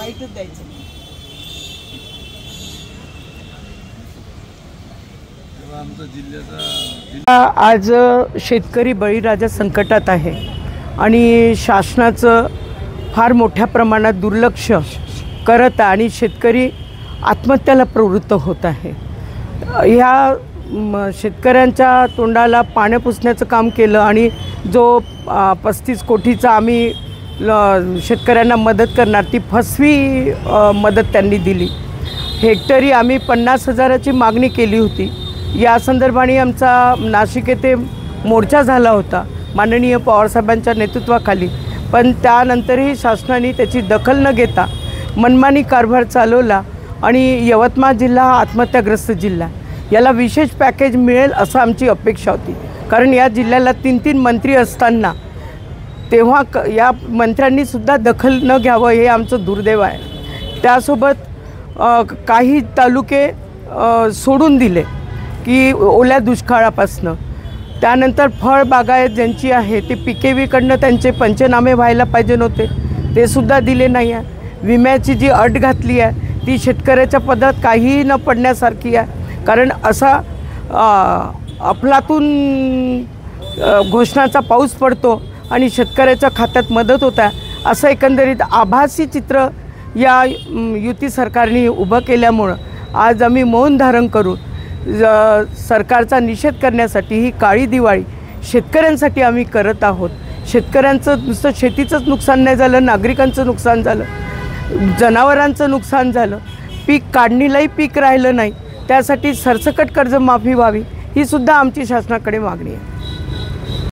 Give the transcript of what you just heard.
लाईटच द्यायचं. आज शेतकरी बळीराजा संकटात आहे आणि शासनाचं फार मोठ्या प्रमाणात दुर्लक्ष करत आणि शेतकरी आत्महत्याला प्रवृत्त होत आहे. ह्या शेतकऱ्यांच्या तोंडाला पाणी पुसण्याचं काम केलं आणि जो 35 कोटीचा आम्ही शेतकऱ्यांना मदत करणार ती फसवी मदत त्यांनी दिली. हेक्टरी आम्ही 50,000ची मागणी केली होती. या संदर्भाने आमचा नाशिक येथे मोर्चा झाला होता माननीय पवारसाहेबांच्या नेतृत्वाखाली, पण त्यानंतरही शासनाने त्याची दखल न घेता मनमानी कारभार चालवला आणि यवतमाळ जिल्हा हा आत्महत्याग्रस्त जिल्हा. याला विशेष पॅकेज मिळेल असं आमची अपेक्षा होती, कारण या जिल्ह्याला 3 मंत्री असताना तेव्हा या मंत्र्यांनीसुद्धा दखल न घ्यावं हे आमचं दुर्दैव आहे. त्यासोबत काही तालुके सोडून दिले की ओल्या दुष्काळापासनं. त्यानंतर फळबागायत ज्यांची आहे ते PKVकडनं त्यांचे पंचनामे व्हायला पाहिजे नव्हते, ते सुद्धा दिले नाही आहे. विम्याची जी अट घातली आहे ती शेतकऱ्याच्या पदरात काहीही न पडण्यासारखी आहे, कारण असा अफलातून घोषणाचा पाऊस पडतो आणि शेतकऱ्याच्या खात्यात मदत होता, असं एकंदरीत आभासी चित्र या युती सरकारने उभं केल्यामुळं आज आम्ही मौन धारण करू सरकारचा निषेध करण्यासाठी ही काळी दिवाळी शेतकऱ्यांसाठी आम्ही करत आहोत. शेतकऱ्यांचं नुसतं शेतीचंच नुकसान नाही झालं, नागरिकांचं नुकसान झालं, जनावरांचं नुकसान झालं, पीक काढणीलाही पीक राहिलं नाही. त्यासाठी सरसकट कर्जमाफी व्हावी ही सुद्धा आमची शासनाकडे मागणी आहे.